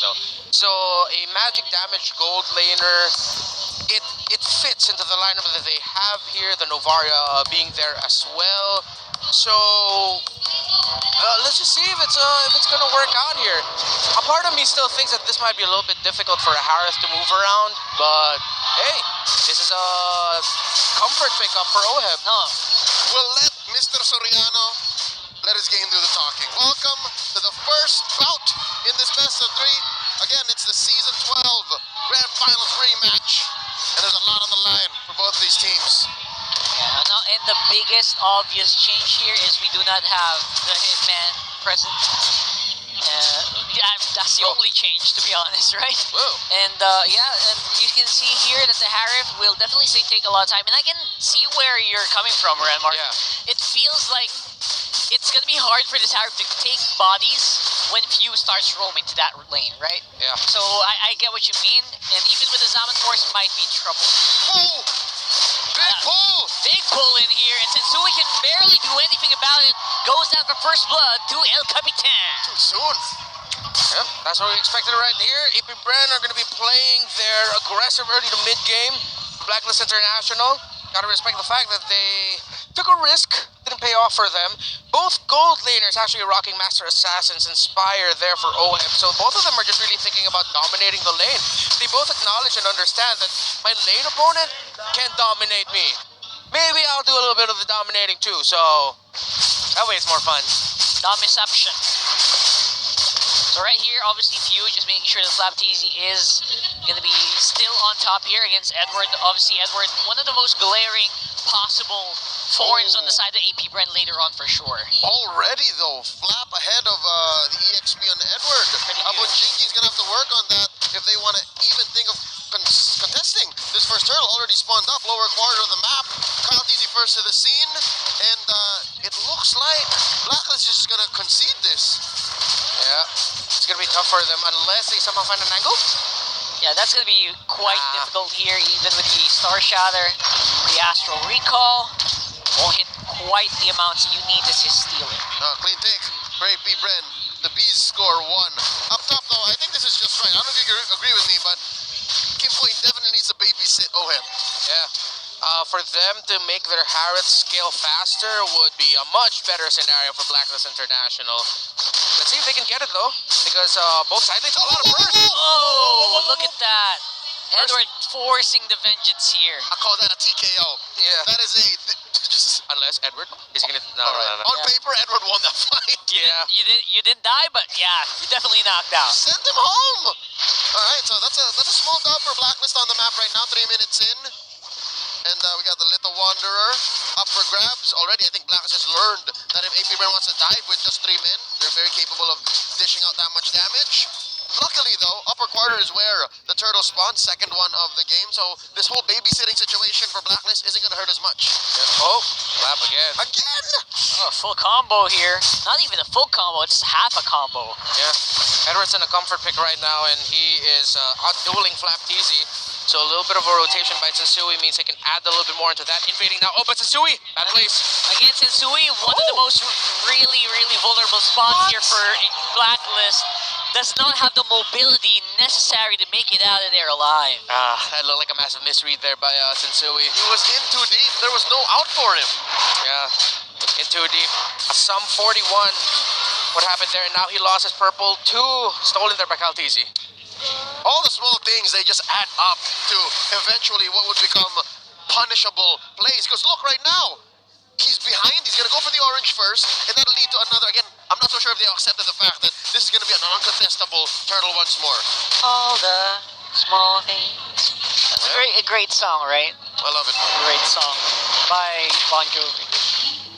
though. So a magic damage gold laner, it fits into the lineup that they have here. The Novaria being there as well. So let's just see if it's gonna work out here. A part of me still thinks that this might be a little bit difficult for Harris to move around, but hey, this is a comfort pickup for Oheb. We'll let Mr. Soriano let his game do the talking. Welcome to the first bout in this best of 3. Again, it's the Season 12 Grand Finals rematch, and there's a lot on the line for both of these teams. Yeah, no, and the biggest obvious change here is we do not have the Hitman present. That's the only change, to be honest, right? Whoa. And yeah, and you can see here that the Harif will definitely take a lot of time, and I can see where you're coming from, Renmark. Yeah. It feels like it's gonna be hard for this Harif to take bodies when Few starts roaming to that lane, right? Yeah. So I get what you mean, and even with the Zaman Force might be trouble. Oh! Big pull! Big pull in here, and Sensui can barely do anything about it. Goes down for first blood to El Capitan. Too soon. Yeah, that's what we expected right here. apbren are going to be playing their aggressive early to mid game. Blacklist International, gotta respect the fact that they took a risk, didn't pay off for them. Both gold laners actually rocking Master Assassin's Inspire there for Oheb, so both of them are just really thinking about dominating the lane. They both acknowledge and understand that my lane opponent can't dominate me. Maybe I'll do a little bit of the dominating too, so that way it's more fun. Domiception. So right here, obviously Few just making sure that Flapteasy is going to be still on top here against Edward. Obviously Edward, one of the most glaring possible thorns on the side of apbren later on for sure. Already though, Flap ahead of the EXP on Edward. Abunjinki's going to have to work on that if they want to even think of contesting this first turtle. Already spawned up, lower quarter of the map. Flapteasy first to the scene, and it looks like Blacklist is just going to concede this. Yeah, it's going to be tough for them unless they somehow find an angle. Yeah, that's going to be quite difficult here, even with the Star Shatter. The Astral Recall won't hit quite the amounts you need to steal it. Clean take for apbren. The Bees score 1. Up top though, I think this is just right. I don't know if you agree with me, but Kimboy definitely needs to babysit Oheb. Yeah. For them to make their Harith scale faster would be a much better scenario for Blacklist International. Let's see if they can get it though, because both sides take a lot of burst. Oh, look at that. Edward forcing the vengeance here. I call that a TKO. Yeah. That is a... Unless Edward is he gonna... No. On paper, Edward won that fight. Yeah. You didn't die, but yeah, you definitely knocked out. Send him home. All right, so that's a small dub for Blacklist on the map right now. 3 minutes in. And we got the Little Wanderer up for grabs. Already, I think Blacklist has learned that if apbren wants to dive with just 3 men, they're very capable of dishing out that much damage. Luckily, though, upper quarter is where the turtle spawns, second one of the game. So this whole babysitting situation for Blacklist isn't going to hurt as much. Yeah. Oh, Flap again. Again! Oh, full combo here. Not even a full combo, it's half a combo. Yeah. Edward's in a comfort pick right now, and he is out-dueling Flapteasy. So a little bit of a rotation by Sensui means they can add a little bit more into that. Invading now. Oh, but Sensui, bad place. Again, Sensui, one of the most really vulnerable spots here for Blacklist. Does not have the mobility necessary to make it out of there alive. That looked like a massive misread there by Sensui. He was in too deep. There was no out for him. Yeah, in too deep. A sum 41. What happened there? And now he lost his purple. 2 stolen there by Kaltizi. All the small things, they just add up to eventually what would become punishable plays. Because look, right now, he's behind. He's going to go for the orange first, and that'll lead to another. Again, I'm not so sure if they accepted the fact that this is going to be a non-contestable turtle once more. All the small things. That's a great song, right? I love it. Great song by Bon Jovi.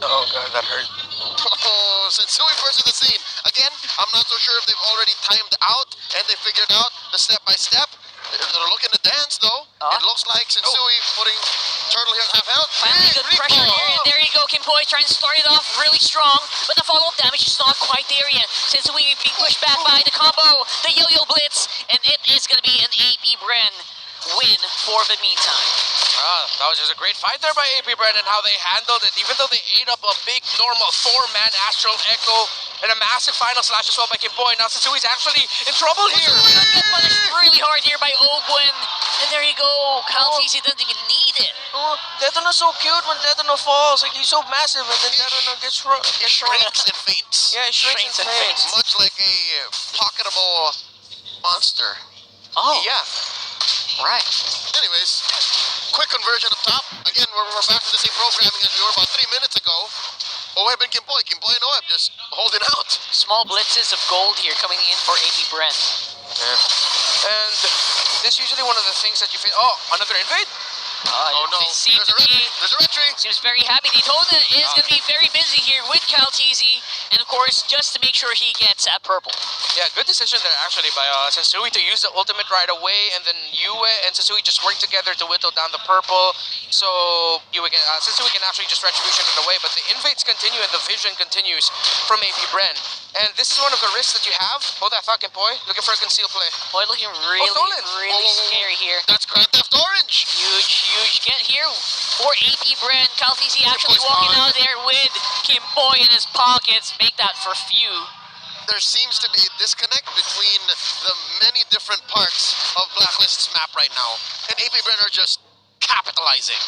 Oh, God, that hurt. Oh, Sensui first to the scene. Again, I'm not so sure if they've already timed out and they figured out the step-by-step. They're looking to dance, though. It looks like Sensui putting turtle here half health. Finally, good pressure here, and there you go. Kimboy trying to start it off really strong, but the follow-up damage is not quite there yet. Sensui being pushed back by the combo, the yo-yo blitz, and it is going to be an apbren win for the meantime. That was just a great fight there by apbren and how they handled it. Even though they ate up a big normal 4-man Astral Echo and a massive final slash as well by Kimboy. Now Sensui's actually in trouble here. Get punished really hard here by Ogwen. And there you go. Caltisi doesn't even need it. Oh, Detano's so cute when Detano falls. Like, he's so massive and then Detano gets Shrinks and faints. Yeah, he shrinks and faints. Much like a pocketable monster. Oh. Yeah. Right. Anyways, quick conversion up top. Again, we're back to the same programming as we were about 3 minutes ago. Oeb and Kimboy and Oeb just holding out. Small blitzes of gold here coming in for apbren. Yeah. And this is usually one of the things that you feel. Oh, another invade? Oh no, there's a retry. Seems very happy. Daytona is going to be very busy here with Caltisi. And of course, just to make sure he gets at purple. Yeah, good decision there actually by Sensui to use the ultimate right away, and then Yue and Sensui just work together to whittle down the purple. So Sensui can actually just retribution it away, but the invades continue and the vision continues from apbren. And this is one of the risks that you have. Hold that fucking boy, looking for a conceal play. Boy, looking really scary here. That's Grand Theft Orange. Huge get here for apbren. Caltisi actually walking out there with Kimboy in his pockets. Make that for few. There seems to be a disconnect between the many different parts of Blacklist's map right now, and apbren are just capitalizing.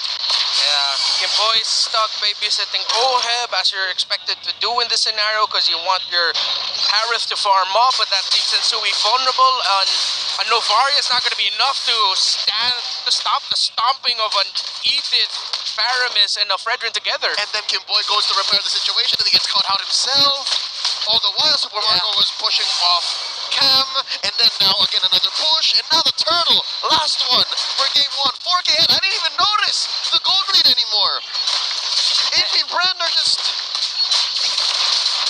Yeah, Kimboy's stuck babysitting Oheb as you're expected to do in this scenario because you want your Harith to farm up, but that leaves Sensui vulnerable, and Novaria is not going to be enough to stop the stomping of an Edith, Faramis, and a Fredrin together. And then Kimboy goes to repair the situation, and he gets caught out himself. All the while, Super Mario was pushing off Cam, and then now again another push, and now the turtle, last one for game 1. 4K hit, I didn't even notice the gold lead anymore. apbren are just...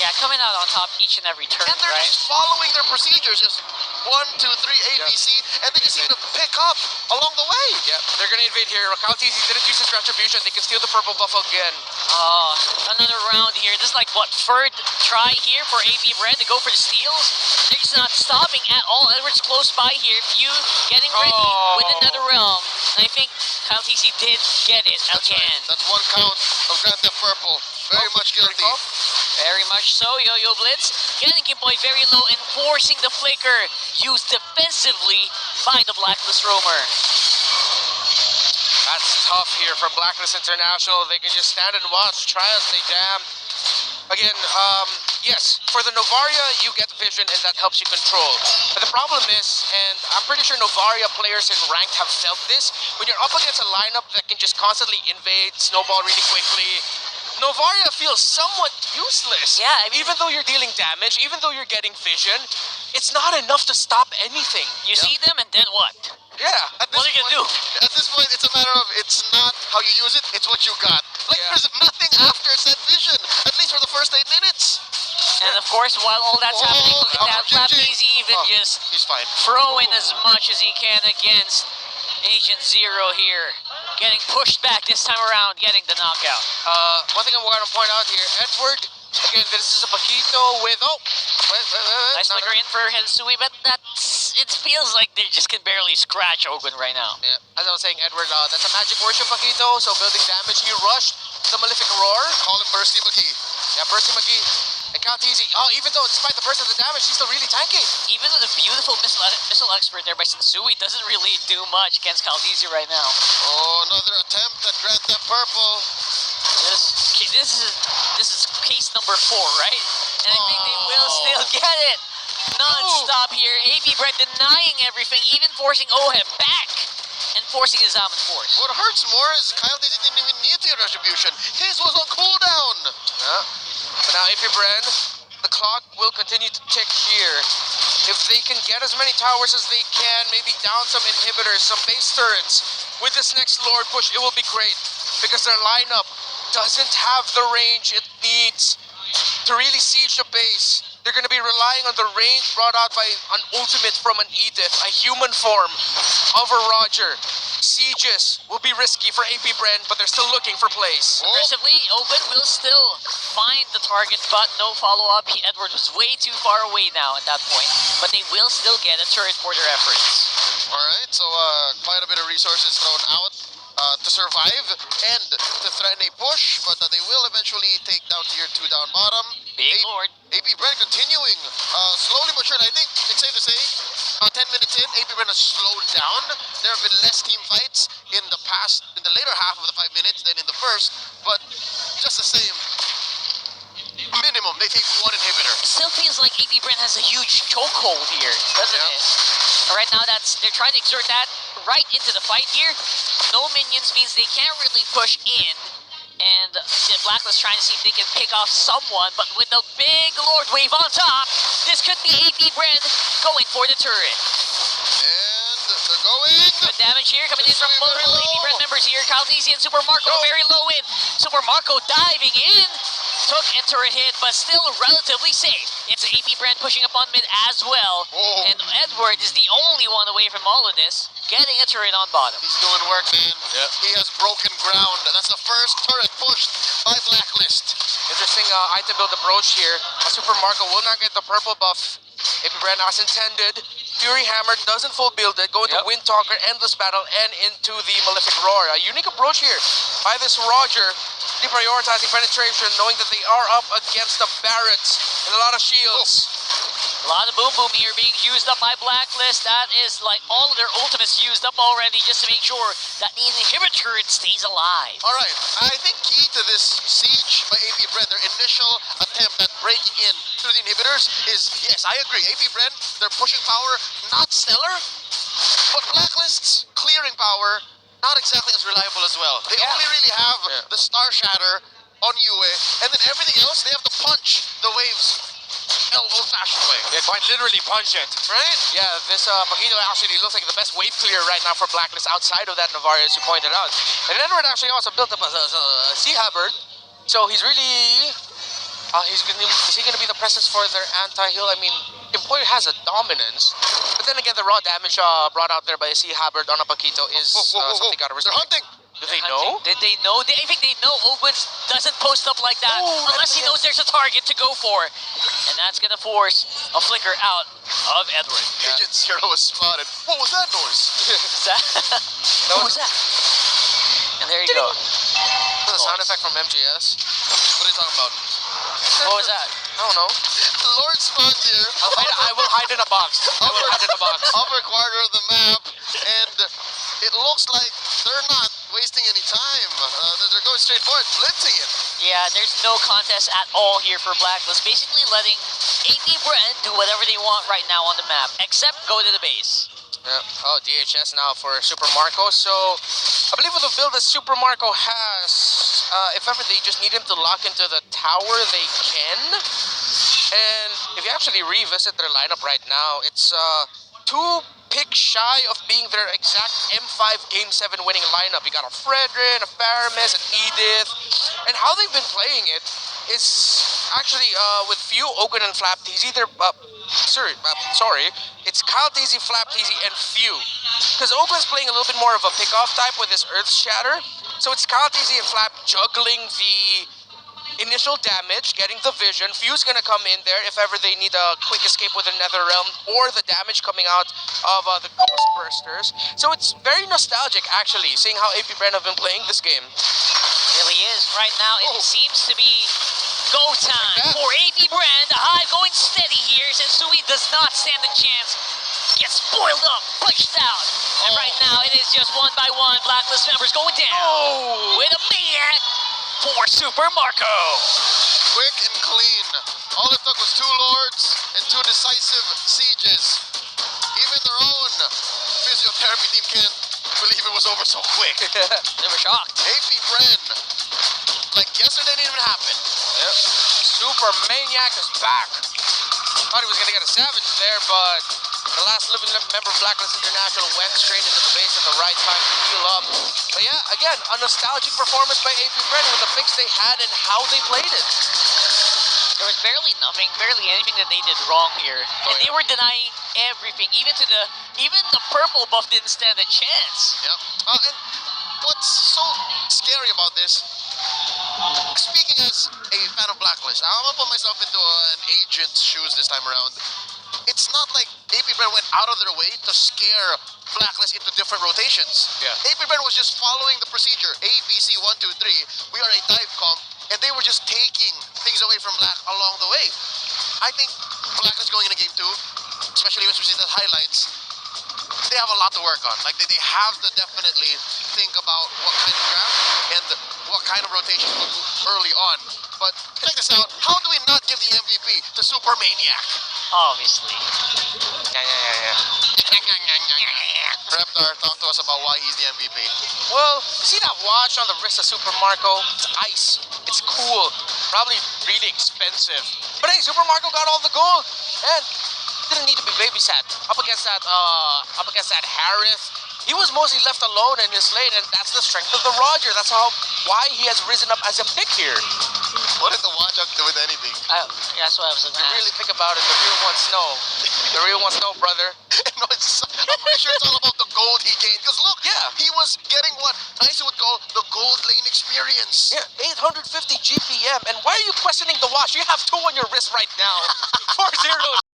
Yeah, coming out on top each and every turn, and they're right? just following their procedures, just 1, 2, 3, ABC, and they just seem to pick up along the way. Yeah, they're going to invade here. Caltisi didn't use his retribution. They can steal the purple buff again. Oh, another round here. This is like, what, third try here for apbren to go for the steals? They're just not stopping at all. Edward's close by here. Few getting ready with another realm. And I think Caltisi did get it again. That's one count of Grand Theft Purple. Very much guilty. Very much so. Yo-Yo Blitz getting Kimboy very low and forcing the flicker used defensively by the Blacklist roamer. That's tough here for Blacklist International. They can just stand and watch, try as they damn. Again, yes, for the Novaria, you get vision and that helps you control. But the problem is, and I'm pretty sure Novaria players in ranked have felt this, when you're up against a lineup that can just constantly invade, snowball really quickly, Novaria feels somewhat useless. Yeah, I mean, even though you're dealing damage, even though you're getting vision, it's not enough to stop anything. You see them and then what? Yeah. What are you gonna do? At this point, it's a matter of, it's not how you use it, it's what you got. Like, there's nothing after set vision, at least for the first 8 minutes. And of course, while all that's happening, look at that. Flaphazy even just he's fine. throwing as much as he can against Agent Zero here. Getting pushed back this time around, getting the knockout. One thing I want to point out here, Edward, again, this is a Paquito with, Nice flicker in for Hensui, but it feels like they just can barely scratch Ogun right now. Yeah, as I was saying, Edward, that's a magic worship Paquito, so building damage, he rushed the Malefic Roar. Call him Bursty McGee. Yeah, Bursty McGee. And Caltisi, even though despite the burst of the damage, he's still really tanky. Even with a beautiful missile expert there by Sensui, doesn't really do much against Caltisi right now. Oh, another attempt at Grand Theft Purple. This is case number 4, right? And I think they will still get it. Non-stop here. apbren denying everything, even forcing Oheb back and forcing his Almond Force. What hurts more is Kyle didn't even need to get retribution. His was on cooldown. Yeah. But now apbren, the clock will continue to tick here. If they can get as many towers as they can, maybe down some inhibitors, some base turrets, with this next Lord push, it will be great. Because their lineup doesn't have the range it needs to really siege the base. They're going to be relying on the range brought out by an ultimate from an Edith, a human form of a Roger. Sieges will be risky for apbren, but they're still looking for plays. Aggressively, Ogun will still find the target, but no follow-up. Edward was way too far away now at that point, but they will still get a turret for their efforts. Alright, so quite a bit of resources thrown out to survive and to threaten a push, but they will eventually take down tier 2 down bottom. Big Lord. apbren continuing slowly but surely. I think it's safe to say 10 minutes in, apbren has slowed down. There have been less team fights in the later half of the 5 minutes than in the first, but just the same, minimum, they take one inhibitor. It still feels like apbren has a huge chokehold here, doesn't it? Right now, they're trying to exert that right into the fight here. No minions means they can't really push in. And the Blacklist trying to see if they can pick off someone, but with the big Lord Wave on top, this could be apbren going for the turret. And they're going. Good damage here coming in from multiple apbren members here. Caldeezy and Super Marco very low in. Super Marco diving in. Took a turret hit, but still relatively safe. It's apbren pushing up on mid as well. Oh. And Edward is the only one away from all of this, getting a turret on bottom. He's doing work, man. Yeah. He has broken ground. That's the first turret pushed by Blacklist. Interesting item build approach here. Super Marco will not get the purple buff. apbren as intended. Fury Hammer doesn't full build it. Go into Wind Talker, Endless Battle, and into the Malefic Roar. A unique approach here by this Roger. Deprioritizing penetration, knowing that they are up against the Barretts and a lot of shields. A lot of boom boom here being used up by Blacklist. That is like all of their ultimates used up already just to make sure that the inhibitor turret stays alive. Alright, I think key to this siege by apbren, their initial attempt at breaking in through the inhibitors is, yes, I agree, apbren, their pushing power, not stellar, but Blacklist's clearing power, not exactly as reliable as well. They only really have the Star Shatter on Yue, and then everything else, they have to punch the waves old-fashioned way. Yeah, quite literally punch it. Right? Yeah, this Paquito actually looks like the best wave clear right now for Blacklist outside of that Navarre, as you pointed out. And Edward actually also built up a Sea Halberd, so he's really... is he going to be the presence for their anti-heal? I mean, Employer has a dominance, but then again, the raw damage brought out there by a Sea Halberd on a Paquito is something gotta respect. They're hunting! Do they know? Did they know? I think they know Ogwins doesn't post up like that unless he knows there's a target to go for. And that's going to force a flicker out of Edward. Agent Zero was spotted. What was that noise? What was that? And there you go. That's a sound effect from MGS. What are you talking about? What was that? I don't know. Lord spawned here. I will hide in a box. I will hide in a box. Upper quarter of the map, and it looks like they're not wasting any time. They're going straight for it, blitzing it. Yeah, there's no contest at all here for Blacklist. Basically letting apbren do whatever they want right now on the map, except go to the base. Yeah. Oh, DHS now for Super Marco. So, I believe with the build that Super Marco has, if ever they just need him to lock into the tower, they can. And if you actually revisit their lineup right now, it's 2 picks shy of being their exact M5 Game 7 winning lineup. You got a Fredrin, a Faramis, an Edith. And how they've been playing it is actually with few Ogun and Flap Teasy. Sorry, it's Kyle Teasy, Flap Teasy, and few. Because Ogun's playing a little bit more of a pick-off type with his Earth Shatter. So it's Kyle Teasy and Flap juggling the initial damage, getting the vision. Few's gonna come in there if ever they need a quick escape with the Netherrealm or the damage coming out of the Ghost Bursters. So it's very nostalgic actually, seeing how apbren have been playing this game. Really is. Right now, it seems to be go time for apbren. The Hive going steady here. Sensui does not stand a chance. Gets spoiled up, pushed out. And right now, it is just one by one. Blacklist members going down with a maniac for Super Marco. Quick and clean. All it took was 2 lords and 2 decisive sieges. Even their own physiotherapy team can't believe it was over so quick. They were shocked. apbren, like yesterday didn't even happen. Yep. Super Maniac is back. Thought he was gonna get a Savage there, but the last living member of Blacklist International went straight into the base at the right time to heal up. But yeah, again, a nostalgic performance by apbren with the picks they had and how they played it. There was barely anything that they did wrong here. And they were denying everything. Even the purple buff didn't stand a chance. Yep. And what's so scary about this, speaking as a fan of Blacklist, I'm gonna put myself into an agent's shoes this time around. it's not like apbren went out of their way to scare Blacklist into different rotations. Yeah. apbren was just following the procedure. A, B, C, 1, 2, 3. We are a dive comp, and they were just taking things away from Black along the way. I think Blacklist going into game 2, especially when we see the highlights, they have a lot to work on. Like they have to definitely think about what kind of grab and what kind of rotation to do early on. But check this out. How do we not give the MVP to Super Maniac? Obviously. Yeah. Reptar, talk to us about why he's the MVP. Well, you see that watch on the wrist of Super Marco? It's ice. It's cool. Probably really expensive. But hey, Super Marco got all the gold and didn't need to be babysat. Up against that Harith, he was mostly left alone in his lane, and that's the strength of the Roger. That's why he has risen up as a pick here. What did the watch have to do with anything? That's what I was If you really think about it, the real ones know. The real ones know, brother. No, I'm pretty sure it's all about the gold he gained. Because look, Yeah. he was getting what Tyson would call the gold lane experience. Yeah, 850 GPM. And why are you questioning the watch? You have 2 on your wrist right now.